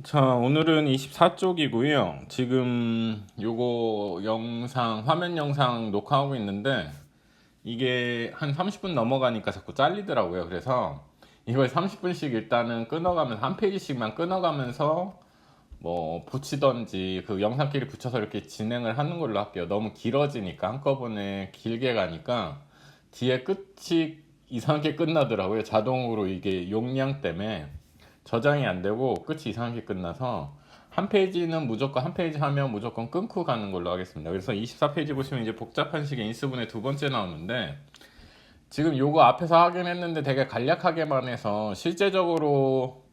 자, 오늘은 24쪽이고요. 지금 요거 화면 영상 녹화하고 있는데 이게 한 30분 넘어가니까 자꾸 잘리더라고요. 그래서 이걸 30분씩 일단은 끊어가면서 한 페이지씩만 끊어가면서 뭐 붙이던지 그 영상끼리 붙여서 이렇게 진행을 하는 걸로 할게요. 너무 길어지니까 한꺼번에 길게 가니까 뒤에 끝이 이상하게 끝나더라고요. 자동으로 이게 용량 때문에 저장이 안 되고 끝이 이상하게 끝나서 한 페이지는 무조건 한 페이지 하면 무조건 끊고 가는 걸로 하겠습니다. 그래서 24페이지 보시면 이제 복잡한 식의 인수분해 두 번째 나오는데 지금 요거 앞에서 하긴 했는데 되게 간략하게만 해서 실제적으로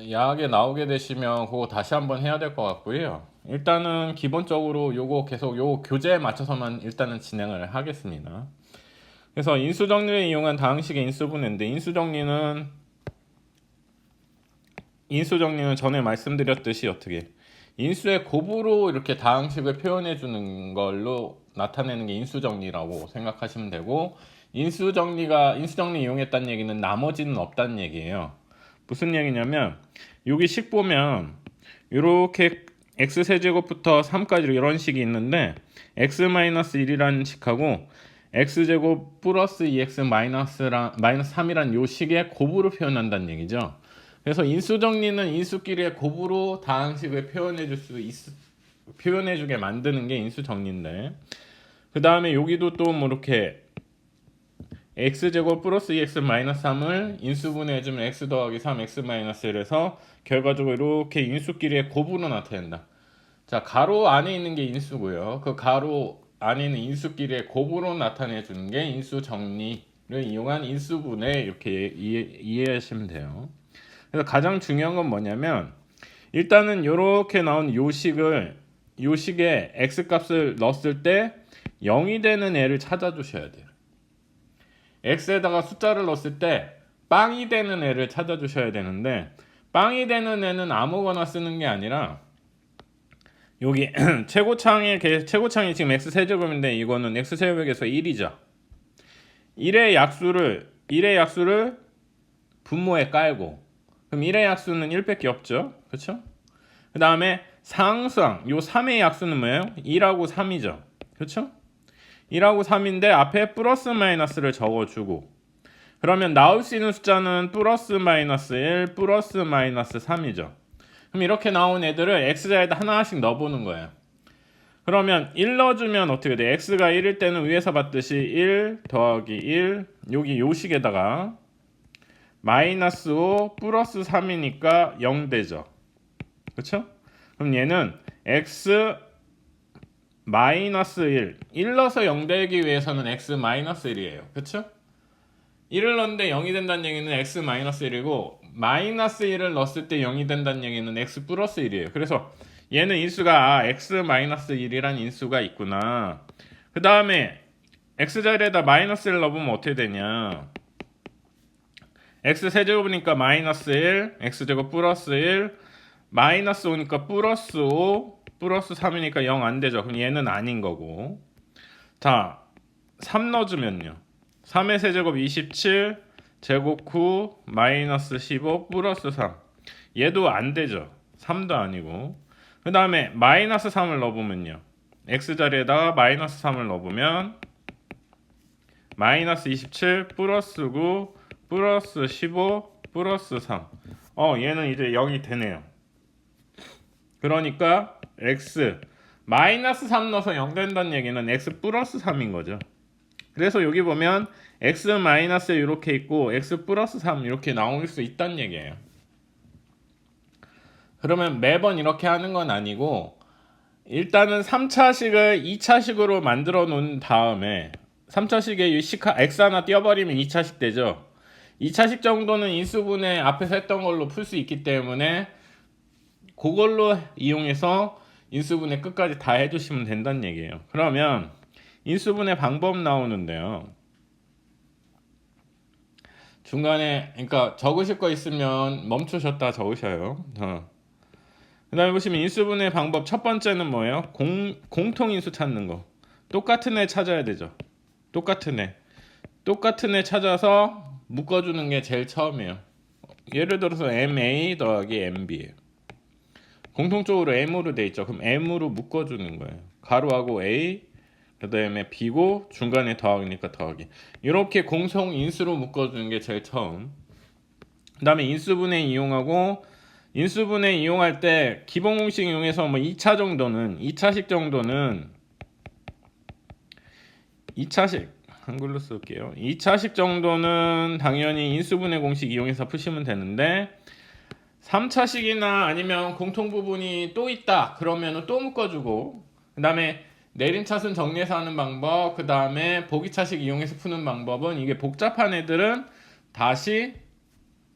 야하게 나오게 되시면 그거 다시 한번 해야 될 것 같고요. 일단은 기본적으로 요거 계속 요 교재에 맞춰서만 일단은 진행을 하겠습니다. 그래서 인수정리를 이용한 다항식의 인수분해인데 인수정리는 전에 말씀드렸듯이 어떻게 인수의 곱으로 이렇게 다항식을 표현해 주는 걸로 나타내는 게 인수정리라고 생각하시면 되고, 인수정리 이용했다는 얘기는 나머지는 없다는 얘기예요. 무슨 얘기냐면 여기 식 보면 이렇게 x세제곱부터 3까지 이런 식이 있는데 x-1이라는 식하고 x제곱 플러스 2x 마이너스 3이란 요 식의 곱으로 표현한다는 얘기죠. 그래서 인수정리는 인수끼리의 곱으로 다항식을 표현해주게 만드는 게 인수정리인데, 그 다음에 여기도 또 뭐 이렇게 x제곱 플러스 2x 마이너스 3을 인수분해해주면 x 더하기 3 x 마이너스 1에서 결과적으로 이렇게 인수끼리의 곱으로 나타낸다. 자, 가로 안에 있는 게 인수고요. 그 가로 안에 있는 인수끼리의 곱으로 나타내주는 게 인수정리를 이용한 인수분해, 이렇게 이해하시면 돼요. 그래서 가장 중요한 건 뭐냐면 일단은 이렇게 나온 요 식에 x값을 넣었을 때 0이 되는 애를 찾아주셔야 돼요. x에다가 숫자를 넣었을 때 빵이 되는 애를 찾아주셔야 되는데, 빵이 되는 애는 아무거나 쓰는 게 아니라 여기 최고창이 지금 x세제곱인데 이거는 x세제곱에서 1이죠. 1의 약수를 분모에 깔고, 그럼 1의 약수는 1밖에 없죠. 그렇죠? 그 다음에 상수항, 요 3의 약수는 뭐예요? 2하고 3이죠. 그렇죠? 1하고 3인데 앞에 플러스 마이너스를 적어주고, 그러면 나올 수 있는 숫자는 플러스 마이너스 1, 플러스 마이너스 3이죠. 그럼 이렇게 나온 애들을 x자에다 하나씩 넣어보는 거예요. 그러면 1 넣어주면 어떻게 돼? x가 1일 때는 위에서 봤듯이 1 더하기 1, 여기 요식에다가 마이너스 5 플러스 3이니까 0 되죠. 그렇죠? 그럼 얘는 x 마이너스 1 넣어서 0 되기 위해서는 x 마이너스 1이에요. 그렇죠? 1을 넣는데 0이 된다는 얘기는 x 마이너스 1이고, 마이너스 1을 넣었을 때 0이 된다는 얘기는 x 플러스 1이에요. 그래서 얘는 인수가 x 마이너스 1이란 인수가 있구나. 그 다음에 x자리에다 마이너스 1 넣으면 어떻게 되냐, x 세제곱이니까 마이너스 1, x제곱 플러스 1, 마이너스 5니까 플러스 5, 플러스 3이니까 0 안 되죠. 그럼 얘는 아닌 거고. 자, 3 넣어주면요, 3의 세제곱 27, 제곱 9, 마이너스 15, 플러스 3. 얘도 안 되죠. 3도 아니고. 그 다음에 마이너스 3을 넣어보면요, x자리에다가 마이너스 3을 넣어보면 마이너스 27, 플러스 9, 플러스 15, 플러스 3. 얘는 이제 0이 되네요. 그러니까 x 마이너스 3 넣어서 0 된다는 얘기는 x 플러스 3인 거죠. 그래서 여기 보면 x 마이너스 이렇게 있고 x 플러스 3 이렇게 나올 수 있다는 얘기예요. 그러면 매번 이렇게 하는 건 아니고, 일단은 3차식을 2차식으로 만들어 놓은 다음에 3차식에 x 하나 띄워버리면 2차식 되죠. 2차식 정도는 인수분해 앞에서 했던 걸로 풀 수 있기 때문에 그걸로 이용해서 인수분해 끝까지 다 해주시면 된다는 얘기예요. 그러면 인수분해 방법 나오는데요, 중간에 그러니까 적으실 거 있으면 멈추셨다 적으셔요. 그 다음에 보시면 인수분해 방법 첫 번째는 뭐예요? 공통인수 찾는 거. 똑같은 애 찾아야 되죠. 똑같은 애 찾아서 묶어주는 게 제일 처음이에요. 예를 들어서 MA 더하기 MB예요. 공통적으로 M으로 돼 있죠. 그럼 M으로 묶어주는 거예요. 가로하고 A, 그 다음에 B고 중간에 더하기니까 더하기. 이렇게 공통 인수로 묶어주는 게 제일 처음. 그 다음에 인수분해 이용하고, 인수분해 이용할 때 기본 공식 이용해서 뭐 2차 정도는, 2차식 한글로 쓸게요. 2차식 정도는 당연히 인수분해 공식 이용해서 푸시면 되는데, 3차식이나 아니면 공통 부분이 또 있다 그러면은 또 묶어주고, 그 다음에 내림차순 정리해서 하는 방법, 그 다음에 보기차식 이용해서 푸는 방법은, 이게 복잡한 애들은 다시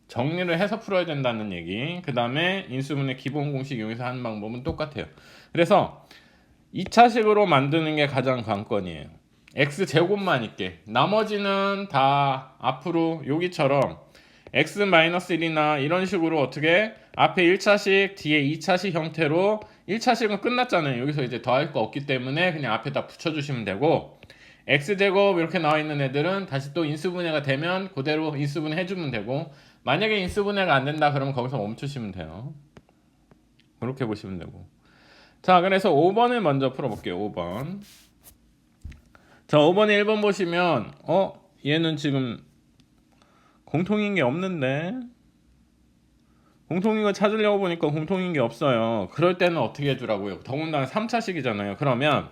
정리를 해서 풀어야 된다는 얘기. 그 다음에 인수분해 기본 공식 이용해서 하는 방법은 똑같아요. 그래서 2차식으로 만드는 게 가장 관건이에요. x제곱만 있게, 나머지는 다 앞으로 여기처럼 x-1이나 이런 식으로 어떻게 앞에 1차식 뒤에 2차식 형태로, 1차식은 끝났잖아요. 여기서 이제 더할 거 없기 때문에 그냥 앞에다 붙여주시면 되고, x제곱 이렇게 나와 있는 애들은 다시 또 인수분해가 되면 그대로 인수분해 해주면 되고, 만약에 인수분해가 안 된다 그러면 거기서 멈추시면 돼요. 그렇게 보시면 되고. 자, 그래서 5번을 먼저 풀어볼게요. 5번. 자, 5번에 1번 보시면 얘는 지금 공통인 게 없는데, 공통인 거 찾으려고 보니까 공통인 게 없어요. 그럴 때는 어떻게 해주라고요? 더군다나 3차식이잖아요. 그러면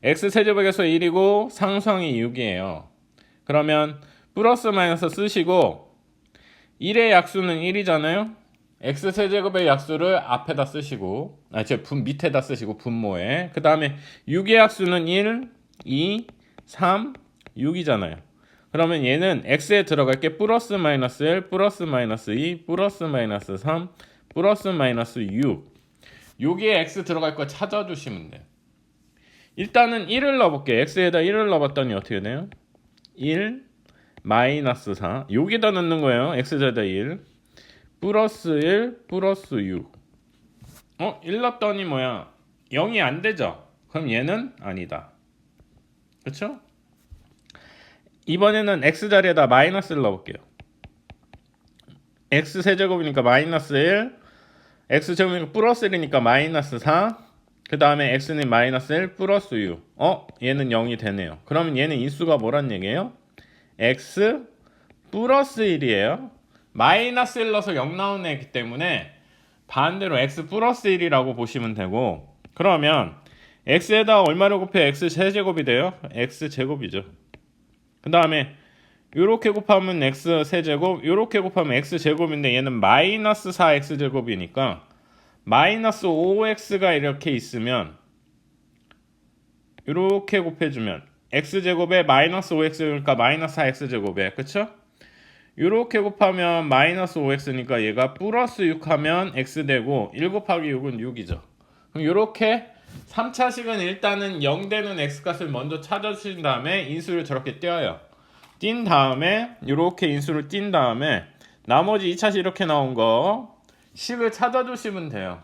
x세제곱에서 1이고 상수항이 6이에요. 그러면 플러스 마이너스 쓰시고, 1의 약수는 1이잖아요. x세제곱의 약수를 앞에다 쓰시고, 밑에다 쓰시고 분모에. 그 다음에 6의 약수는 1, 2, 3, 6이잖아요. 그러면 얘는 x에 들어갈 게 플러스 마이너스 1, 플러스 마이너스 2, 플러스 마이너스 3, 플러스 마이너스 6. 여기에 x 들어갈 거 찾아주시면 돼요. 일단은 1을 넣어볼게요. x에다 1을 넣어봤더니 어떻게 돼요? 1, 마이너스 4. 여기다 넣는 거예요. x에다 1. 플러스 1, 플러스 6. 1 넣었더니 뭐야? 0이 안 되죠? 그럼 얘는 아니다. 그쵸? 이번에는 x 자리에다 마이너스를 넣어볼게요. x 세제곱이니까 마이너스 1, x 제곱이니까 플러스 1이니까 마이너스 4, 그 다음에 x는 마이너스 1 플러스 6. 얘는 0이 되네요. 그러면 얘는 인수가 뭐란 얘기예요? x 플러스 1이에요. 마이너스 1 넣어서 0 나오는 애기 때문에 반대로 x 플러스 1이라고 보시면 되고, 그러면 x에다 얼마를 곱해? x 세제곱이 돼요? x 제곱이죠. 그 다음에 요렇게 곱하면 x 세제곱, 요렇게 곱하면 x 제곱인데 얘는 마이너스 4x 제곱이니까 마이너스 5x가 이렇게 있으면 요렇게 곱해주면 x 제곱에 마이너스 5x니까 마이너스 4x 제곱에, 그쵸? 요렇게 곱하면 마이너스 5x니까 얘가 플러스 6 하면 x 되고, 1 곱하기 6은 6이죠. 그럼 요렇게 3차식은 일단은 0 되는 x값을 먼저 찾아주신 다음에 인수를 저렇게 띄어요. 띈 다음에 요렇게 인수를 띈 다음에 나머지 2차식 이렇게 나온 거 식을 찾아주시면 돼요.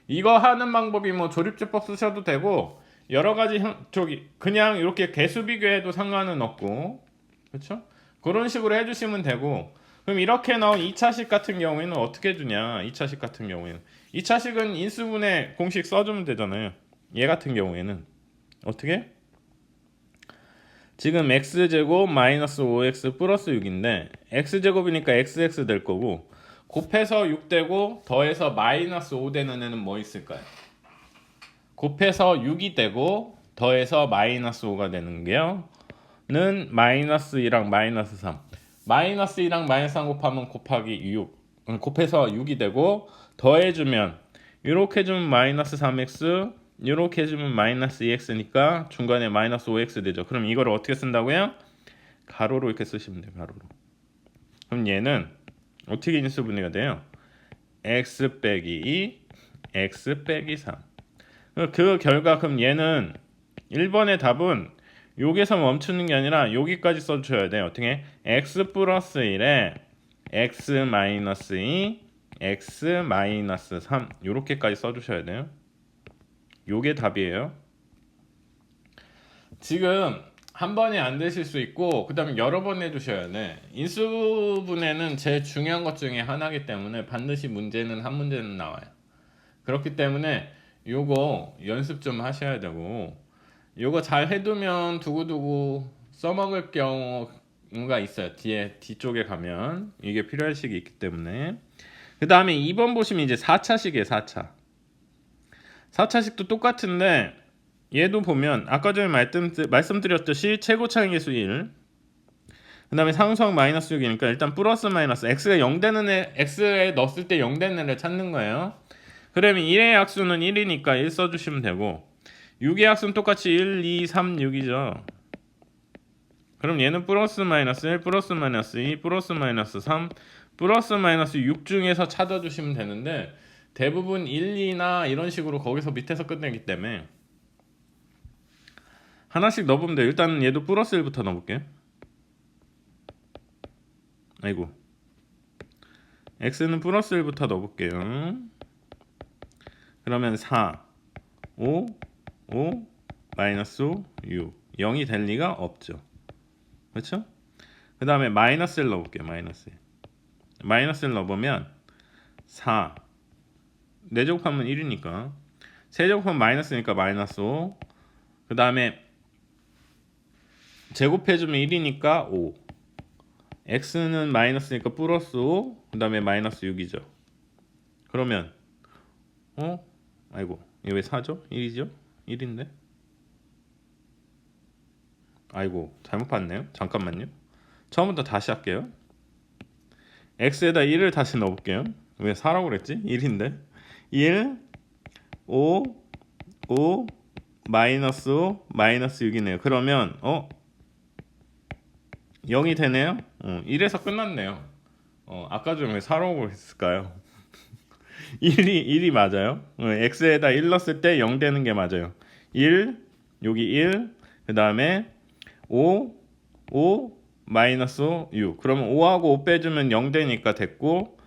이거 하는 방법이 뭐 조립제법 쓰셔도 되고, 여러 가지 그냥 이렇게 개수 비교해도 상관은 없고, 그렇죠? 그런 식으로 해주시면 되고, 그럼 이렇게 나온 2차식 같은 경우에는 어떻게 해주냐? 2차식 같은 경우에는 2차식은 인수분해 공식 써주면 되잖아요. 얘 같은 경우에는 어떻게? 지금 x제곱 마이너스 5x 플러스 6인데 x제곱이니까 xx 될 거고, 곱해서 6 되고 더해서 마이너스 5 되는 애는 뭐 있을까요? 곱해서 6이 되고 더해서 마이너스 5가 되는 게요 는 마이너스 2랑 마이너스 3. 마이너스 2랑 마이너스 3 곱하면 곱하기 6, 곱해서 6이 되고, 더해주면 이렇게 해주면 마이너스 3x, 이렇게 해주면 마이너스 2x니까 중간에 마이너스 5x 되죠. 그럼 이거를 어떻게 쓴다고요? 가로로 이렇게 쓰시면 돼요. 가로로. 그럼 얘는 어떻게 인수분해가 돼요? x 빼기 2, x 빼기 3. 그 결과 그럼 얘는 1번의 답은 여기서 멈추는 게 아니라 여기까지 써주셔야 돼요. 어떻게? x 플러스 1에 x 마이너스 2, x 마이너스 3 요렇게까지 써주셔야 돼요. 요게 답이에요. 지금 한 번에 안 되실 수 있고 그 다음에 여러 번 해주셔야 돼. 인수분해는 제일 중요한 것 중에 하나이기 때문에 반드시 문제는 한 문제는 나와요. 그렇기 때문에 요거 연습 좀 하셔야 되고, 요거 잘 해두면 두고두고 써먹을 경우가 있어요. 뒤쪽에 가면 이게 필요할 시기 있기 때문에. 그 다음에 2번 보시면 이제 4차식이에요. 4차식도 똑같은데 얘도 보면 아까 전에 말씀드렸듯이 최고 차항계수 1, 그 다음에 상수항 마이너스 6이니까 일단 플러스 마이너스 x가 0 되는 x에 넣었을 때 0 되는 애를 찾는 거예요. 그러면 1의 약수는 1이니까 1 써주시면 되고, 6의 약수는 똑같이 1, 2, 3, 6이죠. 그럼 얘는 플러스 마이너스 1, 플러스 마이너스 2, 플러스 마이너스 3, 플러스 마이너스 6 중에서 찾아주시면 되는데 대부분 1, 2나 이런 식으로 거기서 밑에서 끝내기 때문에 하나씩 넣어보면 돼요. 일단 얘도 플러스 1부터 넣어볼게요. 아이고, x는 플러스 1부터 넣어볼게요. 그러면 4, 5, 5, 마이너스 6, 0이 될 리가 없죠. 그렇죠? 그 다음에 마이너스 1 넣어볼게요. 마이너스 1 넣어보면 4, 4제곱하면 1이니까 3제곱하면 마이너스니까 마이너스 5, 그 다음에 제곱해주면 1이니까 5, x는 마이너스니까 플러스 5, 그 다음에 마이너스 6이죠. 그러면 아이고, 이거 왜 4죠? 1이죠? 1인데? 아이고, 잘못 봤네요. 잠깐만요. 처음부터 다시 할게요. x에다 1을 다시 넣어볼게요. 왜 4라고 그랬지? 1인데 1, 5, 5, 마이너스 5, 마이너스 6이네요. 그러면 0이 되네요. 1에서 끝났네요. 아까 전에 왜 4라고 했을까요? 1이 맞아요. x에다 1 넣었을 때 0 되는 게 맞아요. 1, 여기 1, 그 다음에 5, 5, 마이너스 6. 그러면 5하고 5 빼주면 0 되니까 됐고,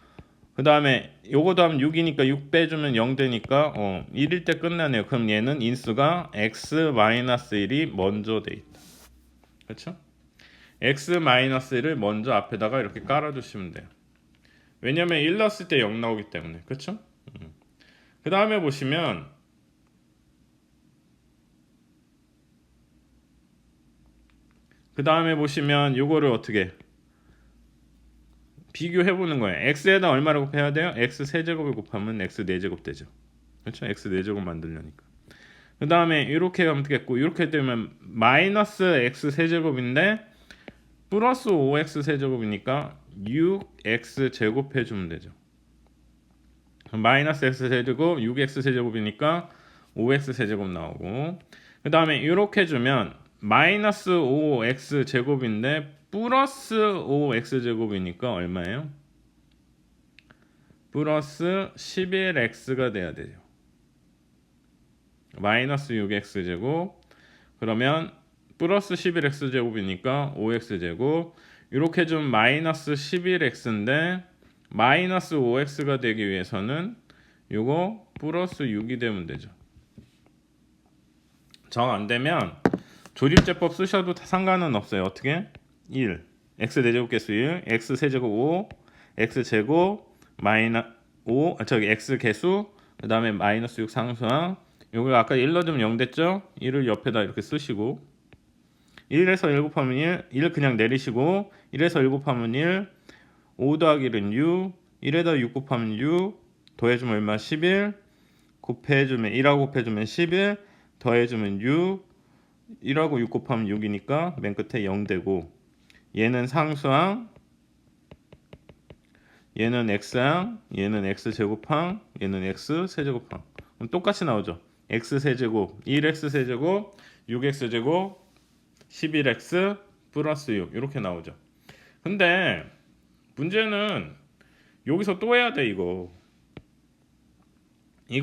그 다음에 요거 더하면 6이니까 6 빼주면 0 되니까 1일 때 끝나네요. 그럼 얘는 인수가 x-1이 먼저 돼 있다. 그렇죠? x-1을 먼저 앞에다가 이렇게 깔아주시면 돼요. 왜냐면 1 넣었을 때 0 나오기 때문에. 그렇죠? 그 다음에 보시면 요거를 어떻게 비교해보는 거예요. x에다 얼마를 곱해야 돼요? x 세제곱을 곱하면 x 4제곱 되죠. 그렇죠? x 4제곱 만들려니까. 그 다음에 이렇게 하면 되겠고, 이렇게 되면 마이너스 x 세제곱인데 플러스 5x 세제곱이니까 6x 제곱해주면 되죠. 마이너스 x 세제곱 6x 세제곱이니까 5x 세제곱 나오고, 그 다음에 이렇게 주면 마이너스 5x 제곱인데 플러스 5x 제곱이니까 얼마예요? 플러스 11x가 돼야 되죠. 마이너스 6x 제곱, 그러면 플러스 11x 제곱이니까 5x 제곱, 이렇게 좀 마이너스 11x인데 마이너스 5x가 되기 위해서는 요거 플러스 6이 되면 되죠. 정 안 되면 조립제법 쓰셔도 상관은 없어요. 어떻게? 1, x 4제곱 개수 1, x 세제곱 5, x 제곱 x 개수, 그 다음에 마이너스 6 상수항. 요거 아까 1 넣어주면 0 됐죠? 1을 옆에다 이렇게 쓰시고, 1에서 1 곱하면 1 그냥 내리시고, 1에서 1 곱하면 1, 5 더하기 1은 6, 1에다 6 곱하면 6, 더해주면 얼마? 11, 곱해주면 1하고 곱해주면 11, 더해주면 6, 1하고 6 곱하면 6이니까 맨 끝에 0 되고, 얘는 상수항, 얘는 x항, 얘는 x제곱항, 얘는 x세제곱항. 그럼 똑같이 나오죠. x세제곱, 1x세제곱, 6x제곱, 11x 플러스 6 이렇게 나오죠. 근데 문제는 여기서 또 해야 돼. 이거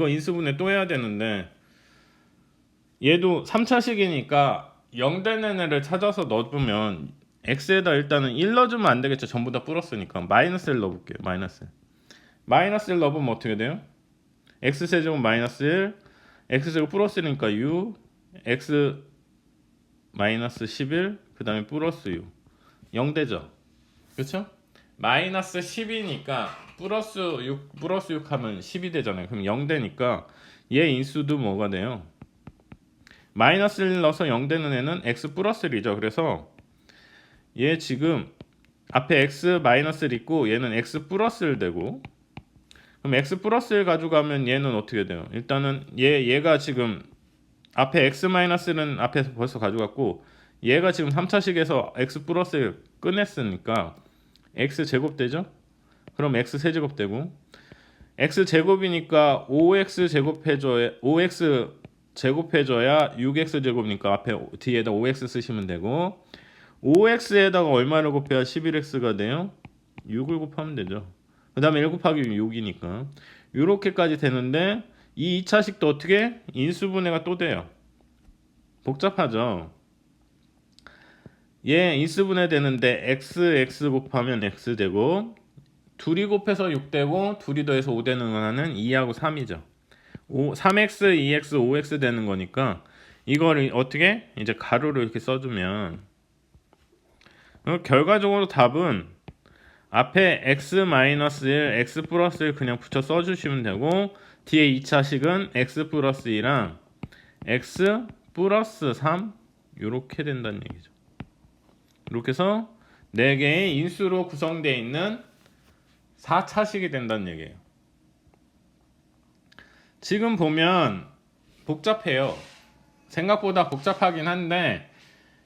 인수분해 또 해야 되는데, 얘도 3차식이니까 0 되는 애를 찾아서 넣어보면 x에다 일단은 1 넣어주면 안 되겠죠. 전부 다 플러스니까 마이너스 1 넣어볼게요. 마이너스 1 넣어보면 어떻게 돼요? x세제곱 마이너스 1, x제곱 플러스 1이니까 6, x 마이너스 11, 그 다음에 플러스 6. 0되죠? 그쵸? 마이너스 10이니까 플러스 6 하면 10이 되잖아요. 그럼 0되니까 얘 인수도 뭐가 돼요? 마이너스 1 넣어서 0 되는 애는 x 플러스 1이죠. 그래서 얘 지금 앞에 x 마이너스 1 있고 얘는 x 플러스 1 되고, 그럼 x 플러스 1 가져가면 얘는 어떻게 돼요? 일단은 얘가 지금 앞에 x 마이너스 1은 앞에서 벌써 가져갔고, 얘가 지금 3차식에서 x 플러스 1 꺼냈으니까 x 제곱 되죠? 그럼 x 세제곱 되고, x 제곱이니까 5x 제곱해줘야 6x 제곱이니까 앞에 뒤에다 5x 쓰시면 되고, 5x에다가 얼마를 곱해야 11x가 돼요? 6을 곱하면 되죠. 그 다음에 1 곱하기 6이니까 이렇게까지 되는데, 이 2차식도 어떻게? 인수분해가 또 돼요. 복잡하죠. 얘 인수분해 되는데 x 곱하면 x 되고, 둘이 곱해서 6 되고 둘이 더해서 5 되는 거는 2하고 3이죠. 3x, 2x, 5x 되는 거니까 이거를 어떻게? 이제 가로로 이렇게 써주면 결과적으로 답은 앞에 x-1, x 플러스 1 그냥 붙여 써주시면 되고, 뒤에 2차식은 x 플러스 2랑 x 플러스 3 이렇게 된다는 얘기죠. 이렇게 해서 4개의 인수로 구성되어 있는 4차식이 된다는 얘기예요. 지금 보면 복잡해요. 생각보다 복잡하긴 한데,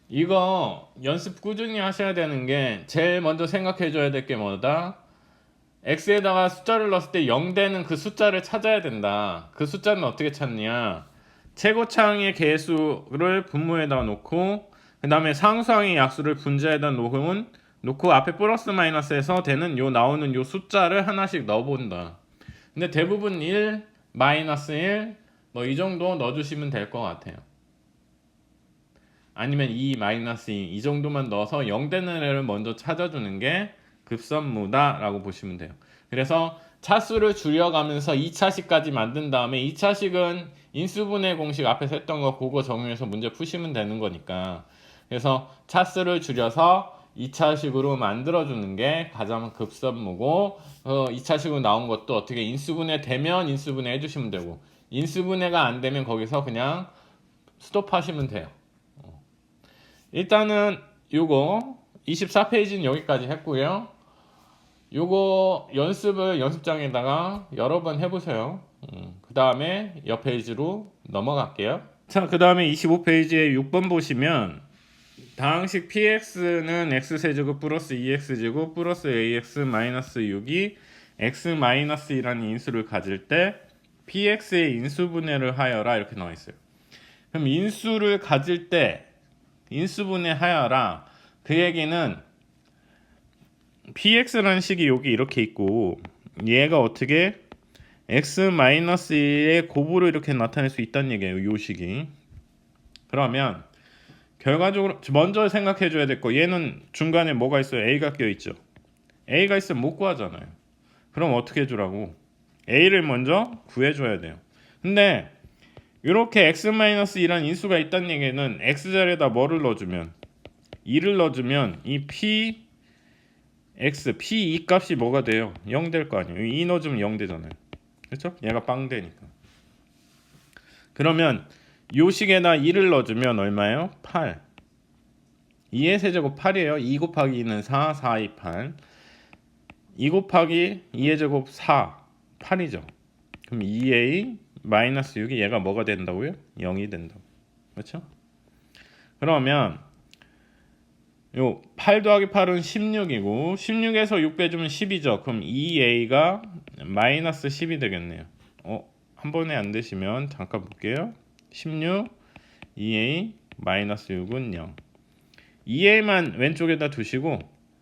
이거 연습 꾸준히 하셔야 되는 게, 제일 먼저 생각해 줘야 될 게 뭐다? x에다가 숫자를 넣었을 때 0 되는 그 숫자를 찾아야 된다. 그 숫자는 어떻게 찾냐? 최고차항의 개수를 분모에다 놓고, 그 다음에 상수항의 약수를 분자에다 놓고 앞에 플러스 마이너스에서 되는 나오는 요 숫자를 하나씩 넣어본다. 근데 대부분 1, 마이너스 1 뭐 이 정도 넣어주시면 될 것 같아요. 아니면 2, 마이너스 2 이 정도만 넣어서 0 되는 애를 먼저 찾아주는 게 급선무다 라고 보시면 돼요. 그래서 차수를 줄여가면서 2차식까지 만든 다음에, 2차식은 인수분해 공식 앞에서 했던 거 그거 적용해서 문제 푸시면 되는 거니까, 그래서 차수를 줄여서 2차식으로 만들어주는 게 가장 급선무고, 2차식으로 나온 것도 어떻게 인수분해 되면 인수분해 해주시면 되고, 인수분해가 안 되면 거기서 그냥 스톱하시면 돼요. 일단은 요거 24페이지는 여기까지 했고요. 요거 연습을 연습장에다가 여러 번 해보세요. 그 다음에 옆 페이지로 넘어갈게요. 자, 그 다음에 25페이지에 6번 보시면, 다항식 px는 x세제곱 플러스 2x제곱 플러스 ax 마이너스 6이 x-2라는 인수를 가질 때 px의 인수분해를 하여라 이렇게 나와 있어요. 그럼 인수를 가질 때 인수분해 하여라, 그 얘기는 px라는 식이 여기 이렇게 있고, 얘가 어떻게 x-2의 곱으로 이렇게 나타낼 수 있다는 얘기예요. 이 식이. 그러면 결과적으로 먼저 생각해 줘야 될 거, 얘는 중간에 뭐가 있어요? a가 껴 있죠. a가 있으면 못 구하잖아요. 그럼 어떻게 해주라고? a를 먼저 구해줘야 돼요. 근데 이렇게 x-2라는 인수가 있다는 얘기는 x자리에다 뭐를 넣어주면, 2를 넣어주면 이 p 이 값이 뭐가 돼요? 0 될 거 아니에요. 2 넣어주면 0 되잖아요. 그렇죠? 얘가 빵 되니까. 그러면 요 식에다 2를 넣어주면 얼마예요? 8. 2의 세제곱 8이에요. 2 곱하기 2는 4, 4, 2, 8. 2 곱하기 2의 제곱 4, 8이죠. 그럼 2a 마이너스 6이 얘가 뭐가 된다고요? 0이 된다고. 그렇죠? 그러면 요 8 더하기 8은 16이고, 16에서 6 빼주면 10이죠. 그럼 2a가 마이너스 10이 되겠네요. 한 번에 안 되시면 잠깐 볼게요. 16, 2a 마이너스 6은 0. 2a만 왼쪽에다 두시고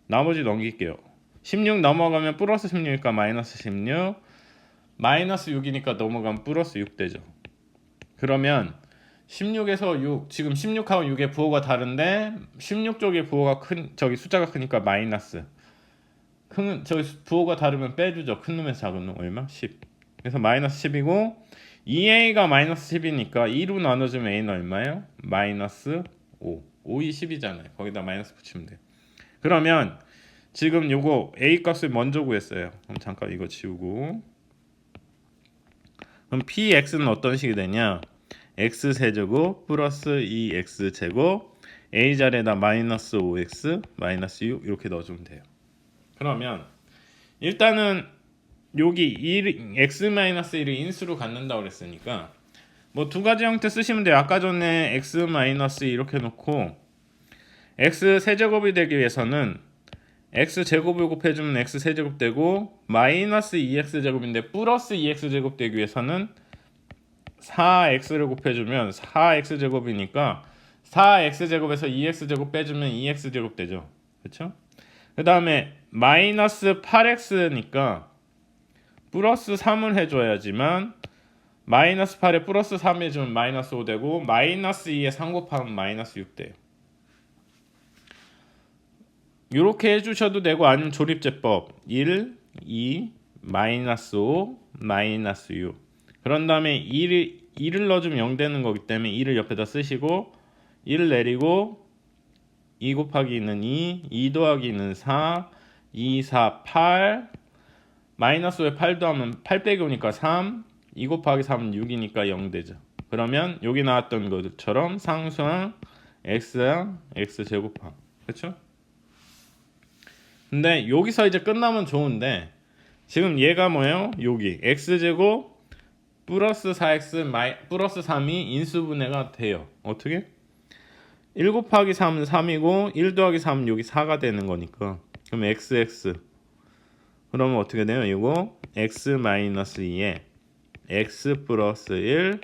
나머지 넘길게요. 16 넘어가면 플러스 16이니까 마이너스 16, 마이너스 6이니까 넘어가면 플러스 6 되죠. 그러면 16에서 6, 지금 16하고 6의 부호가 다른데 16 쪽의 부호가 저기 숫자가 크니까 마이너스, 저기 부호가 다르면 빼주죠. 큰 놈에서 작은 놈 얼마? 10. 그래서 마이너스 10이고, 2a가 마이너스 10이니까 2로 나눠주면 a는 얼마예요? 마이너스 5. 5, 2, 10이잖아요. 거기다 마이너스 붙이면 돼요. 그러면 지금 요거 a 값을 먼저 구했어요. 그럼 잠깐 이거 지우고, 그럼 px는 어떤 식이 되냐, x세제곱 플러스 2x제곱 a 자리에다 마이너스 5x 마이너스 6 이렇게 넣어주면 돼요. 그러면 일단은 여기 1, x-1을 인수로 갖는다고 그랬으니까 뭐 두 가지 형태 쓰시면 돼요. 아까 전에 x-2 이렇게 놓고 x 세제곱이 되기 위해서는 x 제곱을 곱해주면 x 세제곱 되고 마이너스 2x 제곱인데 플러스 2x 제곱 되기 위해서는 4x를 곱해주면 4x 제곱이니까 4x 제곱에서 2x 제곱 빼주면 2x 제곱 되죠. 그렇죠? 그 다음에 마이너스 8x니까 플러스 3을 해줘야지만 마이너스 8에 플러스 3 해주면 마이너스 5 되고 마이너스 2에 3 곱하면 마이너스 6 돼요. 이렇게 해주셔도 되고 아니면 조립제법 1, 2, 마이너스 5, 마이너스 6 그런 다음에 2를 넣어주면 0 되는 거기 때문에 2를 옆에다 쓰시고 1을 내리고 2 곱하기 2는 2 더하기 2는 4 2, 4, 8 마이너스 5에 8 더하면 8 빼기 오니까 3 2 곱하기 3은 6이니까 0 되죠. 그러면 여기 나왔던 것처럼 상수항 x항 x 제곱항 그렇죠? 근데 여기서 이제 끝나면 좋은데 지금 얘가 뭐예요? 여기 x제곱 플러스 4x 플러스 3이 인수분해가 돼요. 어떻게? 1 곱하기 3은 3이고 1 더하기 3은 여기 4가 되는 거니까 그럼 xx 그러면 어떻게 돼요? 이거 x-2에 x 플러스 1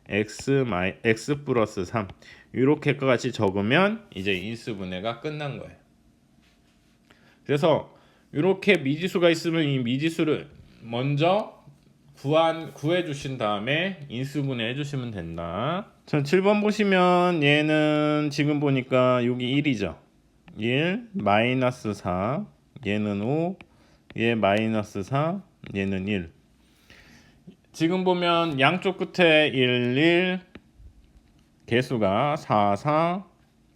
x 플러스 3 이렇게과 같이 적으면 이제 인수분해가 끝난 거예요. 그래서 이렇게 미지수가 있으면 이 미지수를 먼저 구해 주신 다음에 인수분해 해 주시면 된다. 자, 7번 보시면 얘는 지금 보니까 여기 1이죠. 1 마이너스 4 얘는 5 얘 마이너스 4 얘는 1. 지금 보면 양쪽 끝에 1 1 개수가 4 4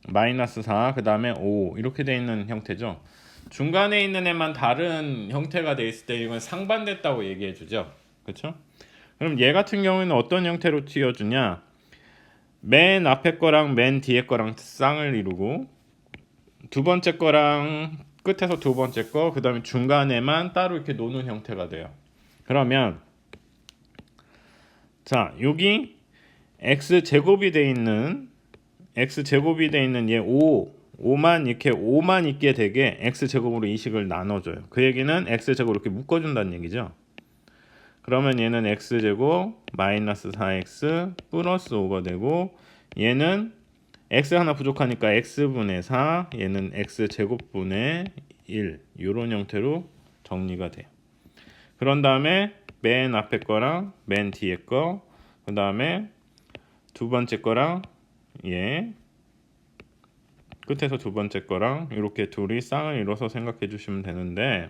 마이너스 4 그 다음에 5 이렇게 돼 있는 형태죠. 중간에 있는 애만 다른 형태가 돼 있을 때 이건 상반됐다고 얘기해 주죠. 그렇죠? 그럼 얘 같은 경우에는 어떤 형태로 튀어주냐, 맨 앞에 거랑 맨 뒤에 거랑 쌍을 이루고 두 번째 거랑 끝에서 두 번째 거 그 다음에 중간에만 따로 이렇게 노는 형태가 돼요. 그러면 자 여기 x제곱이 돼 있는 얘 5만 이렇게 5만 있게 되게 x제곱으로 이 식을 나눠줘요. 그 얘기는 x제곱 이렇게 묶어준다는 얘기죠. 그러면 얘는 x제곱 마이너스 4x 플러스 5가 되고 얘는 x 하나 부족하니까 x분의 4 얘는 x제곱분의 1 이런 형태로 정리가 돼요. 그런 다음에 맨 앞에 거랑 맨 뒤에 거 그 다음에 두 번째 거랑 얘 끝에서 두 번째 거랑 이렇게 둘이 쌍을 이뤄서 생각해 주시면 되는데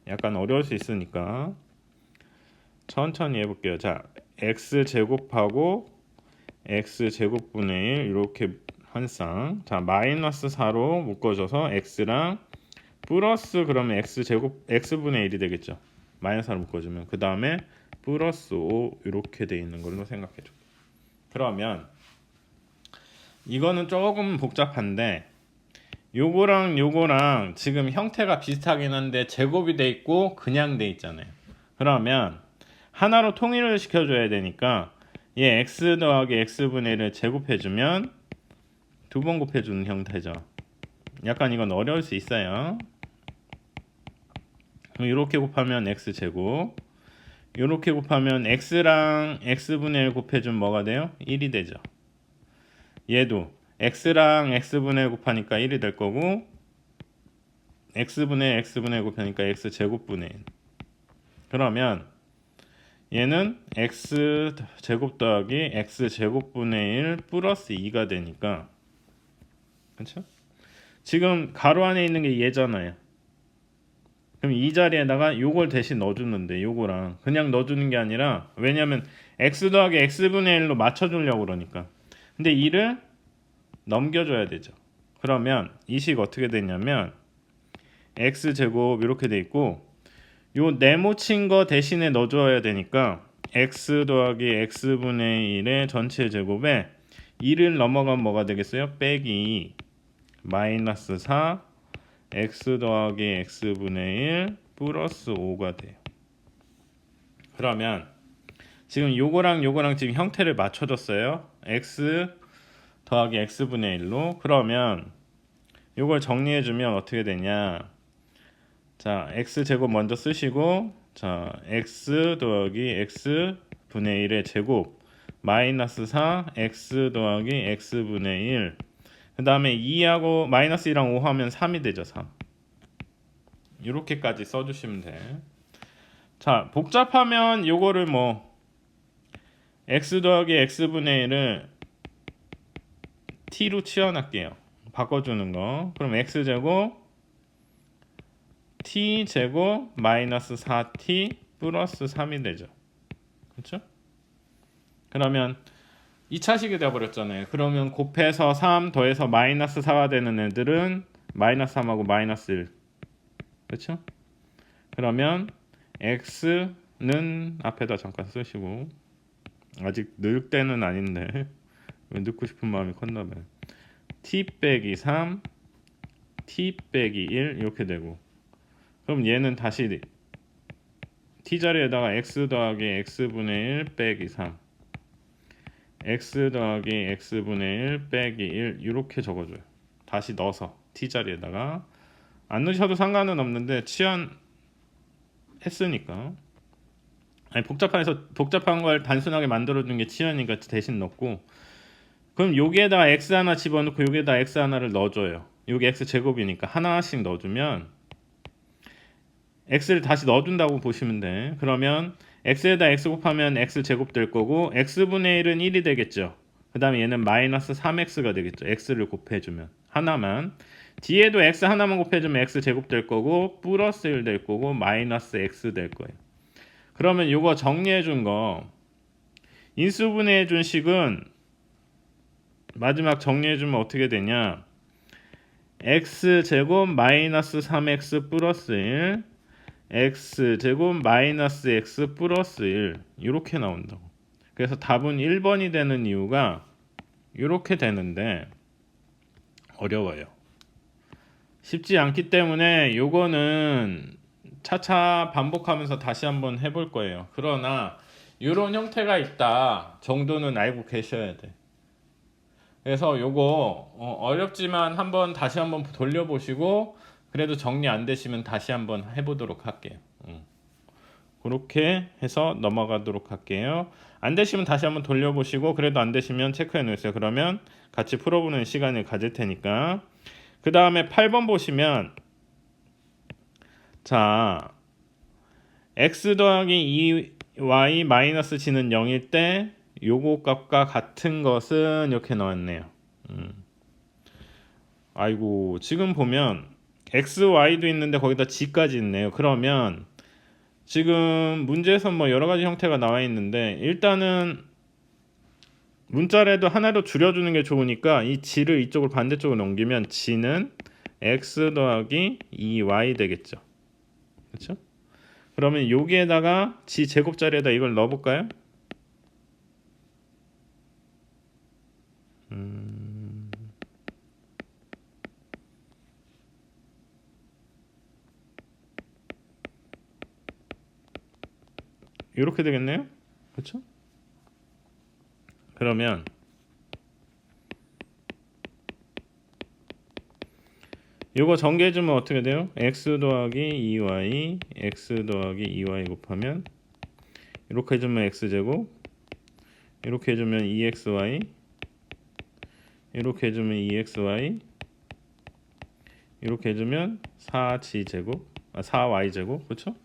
약간 어려울 수 있으니까 천천히 해볼게요. 자, x제곱하고 x제곱분의 1 이렇게 한 쌍. 자, 마이너스 4로 묶어줘서 x랑 플러스 그러면 x제곱 x분의 1이 되겠죠. 마이너스 4로 묶어주면 그 다음에 플러스 5 이렇게 돼 있는 걸로 생각해줘. 그러면 이거는 조금 복잡한데 요거랑 지금 형태가 비슷하긴 한데 제곱이 돼 있고 그냥 돼 있잖아요. 그러면 하나로 통일을 시켜줘야 되니까 얘 x 더하기 x분의 1을 제곱해주면 두 번 곱해주는 형태죠. 약간 이건 어려울 수 있어요. 이렇게 곱하면 x제곱 이렇게 곱하면 x랑 x분의 1 곱해주면 뭐가 돼요? 1이 되죠. 얘도 x랑 x분의 1 곱하니까 1이 될 거고 x분의 x분의 1 곱하니까 x제곱분의 1. 그러면 얘는 x제곱 더하기 x제곱분의 1 플러스 2가 되니까 그렇죠? 지금 가로 안에 있는 게 얘잖아요. 그럼 이 자리에다가 요걸 대신 넣어주는데 요거랑 그냥 넣어주는 게 아니라 왜냐면 x 더하기 x분의 1로 맞춰주려고 그러니까 근데 2를 넘겨줘야 되죠. 그러면 이 식 어떻게 되냐면 x제곱 이렇게 돼 있고 요 네모친 거 대신에 넣어줘야 되니까 x 더하기 x분의 1의 전체 제곱에 2를 넘어가면 뭐가 되겠어요? 빼기 마이너스 4 x 더하기 x분의 1 플러스 5가 돼요. 그러면 지금 요거랑 지금 형태를 맞춰줬어요. x 더하기 x분의 1로. 그러면 요걸 정리해주면 어떻게 되냐. 자, x제곱 먼저 쓰시고, 자, x 더하기 x분의 1의 제곱 마이너스 4 x 더하기 x분의 1. 그 다음에 2하고 마이너스 2랑 5 하면 3이 되죠. 3. 이렇게까지 써주시면 돼. 자, 복잡하면 요거를 뭐 x 더하기 x분의 1을 t로 치환할게요. 바꿔주는 거. 그럼 x제곱 t제곱 마이너스 4t 플러스 3이 되죠. 그렇죠? 그러면 2차식이 되어버렸잖아요. 그러면 곱해서 3 더해서 마이너스 4가 되는 애들은 마이너스 3하고 마이너스 1. 그렇죠? 그러면 x는 앞에다 잠깐 쓰시고, 아직 넣을 때는 아닌데 왜 넣고 싶은 마음이 컸나 봐요. t 빼기 3 t 빼기 1 이렇게 되고, 그럼 얘는 다시 t 자리에다가 x 더하기 x분의 1 빼기 3 x 더하기 x분의 1 빼기 1 이렇게 적어줘요. 다시 넣어서 t 자리에다가. 안 넣으셔도 상관은 없는데 치환했으니까. 아니 복잡한 걸 단순하게 만들어준 게 치환이니까 대신 넣고, 그럼 여기에다가 x 하나 집어넣고 여기에다 x 하나를 넣어줘요. 여기 x 제곱이니까 하나씩 넣어주면 x를 다시 넣어준다고 보시면 돼. 그러면 x에다 x 곱하면 x 제곱 될 거고 x분의 1은 1이 되겠죠. 그 다음에 얘는 마이너스 3x가 되겠죠. x를 곱해주면 하나만. 뒤에도 x 하나만 곱해주면 x 제곱 될 거고 플러스 1 될 거고 마이너스 x 될 거예요. 그러면 이거 정리해준 거 인수분해해준 식은 마지막 정리해주면 어떻게 되냐. x제곱 마이너스 3x 플러스 1 x제곱 마이너스 x 플러스 1 이렇게 나온다고. 그래서 답은 1번이 되는 이유가 이렇게 되는데 어려워요. 쉽지 않기 때문에 요거는 차차 반복하면서 다시 한번 해볼 거예요. 그러나 이런 형태가 있다 정도는 알고 계셔야 돼. 그래서 요거 어렵지만 다시 한번 돌려보시고 그래도 정리 안 되시면 다시 한번 해보도록 할게요. 그렇게 해서 넘어가도록 할게요. 안 되시면 다시 한번 돌려보시고 그래도 안 되시면 체크해 놓으세요. 그러면 같이 풀어보는 시간을 가질 테니까. 그 다음에 8번 보시면 자 x 더하기 2y 마이너스 g는 0일 때 요거 값과 같은 것은 이렇게 나왔네요. 아이고 지금 보면 x, y도 있는데 거기다 g까지 있네요. 그러면 지금 문제에서 뭐 여러 가지 형태가 나와 있는데 일단은 문자라도 하나로 줄여주는 게 좋으니까 이 g를 이쪽으로 반대쪽으로 넘기면 g는 x 더하기 2y 되겠죠. 그렇죠? 그러면 여기에다가 g 제곱자리에다 이걸 넣어볼까요? 이렇게 되겠네요. 그렇죠? 그러면 이거 전개해주면 어떻게 돼요? x 더하기 2y x 더하기 2y 곱하면 이렇게 해주면 x제곱, 이렇게 해주면 2xy, 이렇게 해주면 2xy, 이렇게 해주면 4g제곱, 4y제곱. 그렇죠?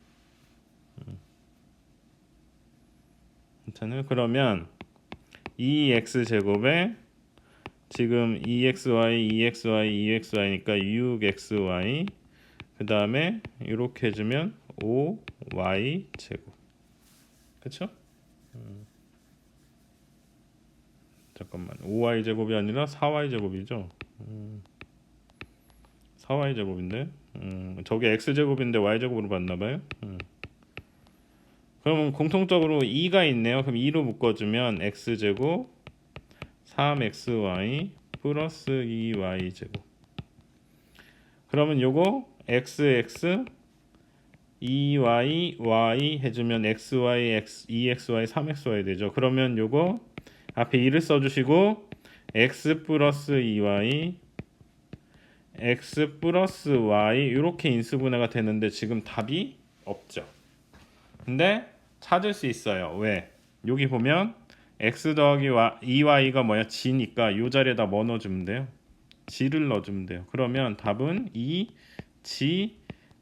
괜찮아요? 그러면 2x제곱에 지금 2xy, 2xy, 2xy니까 6xy, 그 다음에 이렇게 해주면 5y제곱. 그쵸? 잠깐만, 5y제곱이 아니라 4y제곱이죠. 4y제곱인데 저게 x제곱인데 y제곱으로 봤나봐요. 그러면 공통적으로 2가 있네요. 그럼 2로 묶어주면 x제곱 3xy 플러스 2y제곱. 그러면 요거 xx 2y y 해주면 xy x 2xy 3xy 되죠. 그러면 요거 앞에 2를 써주시고 x 플러스 2y x 플러스 y 이렇게 인수분해가 되는데 지금 답이 없죠. 근데 찾을 수 있어요. 왜? 여기 보면 x 더하기 2y가 뭐야? g니까 요 자리에다 뭐 넣어주면 돼요? g를 넣어주면 돼요. 그러면 답은 2g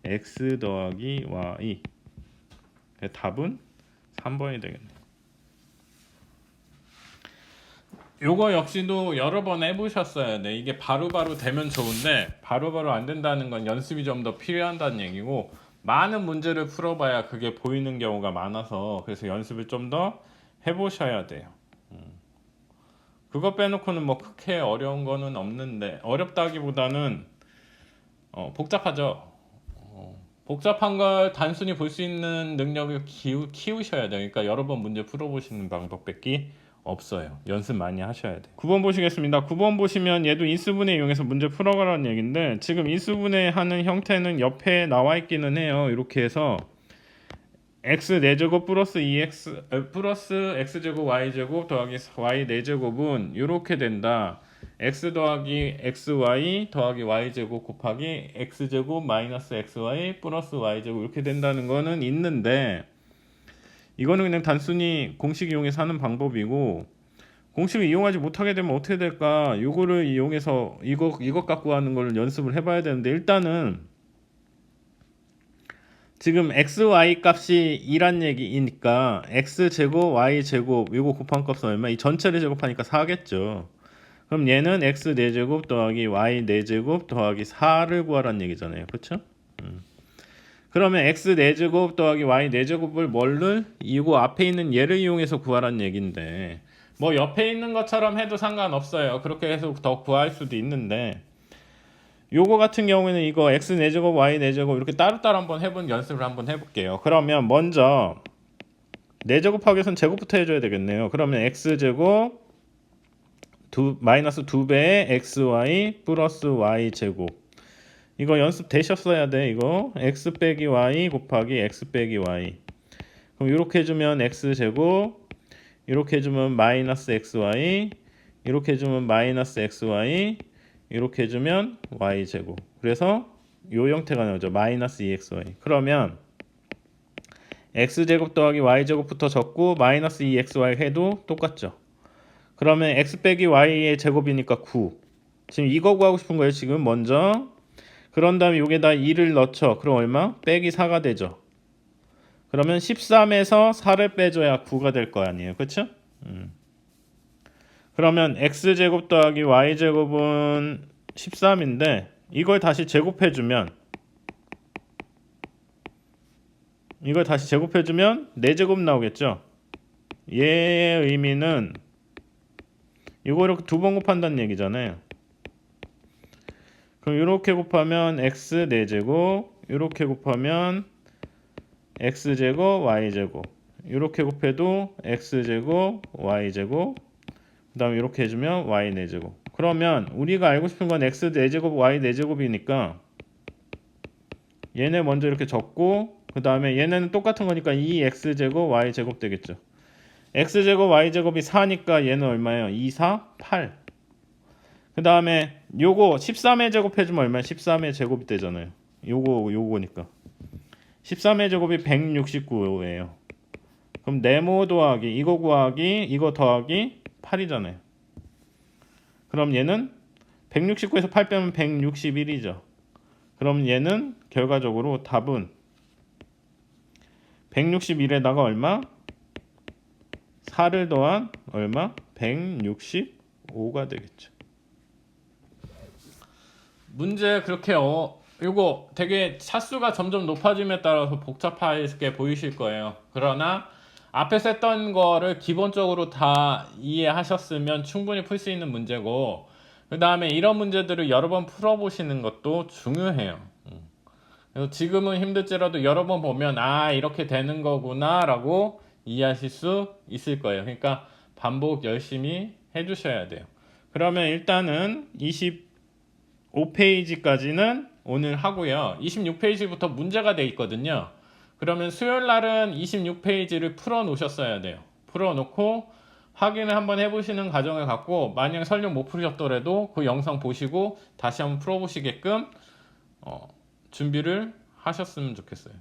x 더하기 y. 답은 3번이 되겠네요. 요거 역시도 여러 번 해보셨어야 돼. 이게 바로바로 되면 좋은데 바로바로 안 된다는 건 연습이 좀 더 필요한다는 얘기고, 많은 문제를 풀어봐야 그게 보이는 경우가 많아서 그래서 연습을 좀 더 해보셔야 돼요. 그거 빼놓고는 뭐 크게 어려운 거는 없는데, 어렵다기보다는 복잡하죠. 복잡한 걸 단순히 볼 수 있는 능력을 키우셔야 돼요. 그러니까 여러 번 문제 풀어보시는 방법밖에 없어요. 연습 많이 하셔야 돼요. 9번 보시겠습니다. 9번 보시면 얘도 인수분해 이용해서 문제 풀어가라는 얘기인데, 지금 인수분해 하는 형태는 옆에 나와 있기는 해요. 이렇게 해서 x 4제곱 플러스 2x 플러스 x제곱 y제곱 더하기 y 4제곱은 이렇게 된다. x 더하기 xy 더하기 y제곱 곱하기 x제곱 마이너스 xy 플러스 y제곱 이렇게 된다는 거는 있는데, 이거는 그냥 단순히 공식 이용해서 하는 방법이고, 공식을 이용하지 못하게 되면 어떻게 될까? 이거를 이용해서 이것 갖고 하는 걸 연습을 해봐야 되는데, 일단은 지금 xy 값이 2란 얘기니까 x제곱 y제곱 이거 곱한 값은 얼마? 이 전체를 제곱하니까 4겠죠. 그럼 얘는 x 4제곱 더하기 y 4제곱 더하기 4를 구하라는 얘기잖아요. 그렇죠? 그러면 x 4제곱 더하기 y 4제곱을 뭐를? 이거 앞에 있는 얘를 이용해서 구하라는 얘기인데, 뭐 옆에 있는 것처럼 해도 상관없어요. 그렇게 해서 더 구할 수도 있는데, 요거 같은 경우에는 이거 x 4제곱 y 4제곱 이렇게 따로따로 한번 해본 연습을 한번 해볼게요. 그러면 먼저 4제곱하기 위해서는 제곱부터 해줘야 되겠네요. 그러면 x제곱 마이너스 2배의 xy 플러스 y제곱, 이거 연습 되셨어야 돼. 이거 x 빼기 y 곱하기 x 빼기 y. 그럼 이렇게 해주면 x제곱, 이렇게 해주면 마이너스 xy, 이렇게 해주면 마이너스 xy, 이렇게 해주면 y제곱. 그래서 요 형태가 나오죠. 마이너스 2xy. 그러면 x제곱 더하기 y제곱부터 적고 마이너스 2xy 해도 똑같죠. 그러면 x 빼기 y의 제곱이니까 9. 지금 이거 구하고 싶은 거예요. 지금 먼저. 그런 다음에 여기에다 2를 넣죠. 그럼 얼마? 빼기 4가 되죠. 그러면 13에서 4를 빼줘야 9가 될 거 아니에요. 그렇죠? 그러면 x제곱 더하기 y제곱은 13인데 이걸 다시 제곱해주면 4제곱 나오겠죠? 얘의 의미는 이거 이렇게 두 번 곱한다는 얘기잖아요. 그럼 이렇게 곱하면 x 4제곱, 이렇게 곱하면 x제곱 y제곱, 이렇게 곱해도 x제곱 y제곱, 그 다음에 이렇게 해주면 y 4제곱. 그러면 우리가 알고 싶은 건 x 4제곱 y 4제곱이니까 얘네 먼저 이렇게 적고, 그 다음에 얘네는 똑같은 거니까 2x제곱 y제곱 되겠죠. x제곱 y제곱이 4니까 얘는 얼마예요? 2, 4, 8. 그 다음에 요거 13의 제곱 해주면 얼마야? 13의 제곱이 되잖아요. 요거니까 13의 제곱이 169예요. 그럼 네모 더하기 이거 구하기 이거 더하기 8이잖아요. 그럼 얘는 169에서 8 빼면 161이죠. 그럼 얘는 결과적으로 답은 161에다가 얼마? 4를 더한 얼마? 165가 되겠죠. 문제 그렇게 이거 되게 차수가 점점 높아짐에 따라서 복잡하게 보이실 거예요. 그러나 앞에서 했던 거를 기본적으로 다 이해하셨으면 충분히 풀 수 있는 문제고, 그 다음에 이런 문제들을 여러 번 풀어보시는 것도 중요해요. 그래서 지금은 힘들지라도 여러 번 보면 아 이렇게 되는 거구나 라고 이해하실 수 있을 거예요. 그러니까 반복 열심히 해주셔야 돼요. 그러면 일단은 25페이지까지는 오늘 하고요. 26페이지부터 문제가 돼 있거든요. 그러면 수요일 날은 26페이지를 풀어 놓으셨어야 돼요. 풀어 놓고 확인을 한번 해보시는 과정을 갖고 만약 설령 못 풀으셨더라도 그 영상 보시고 다시 한번 풀어보시게끔 준비를 하셨으면 좋겠어요.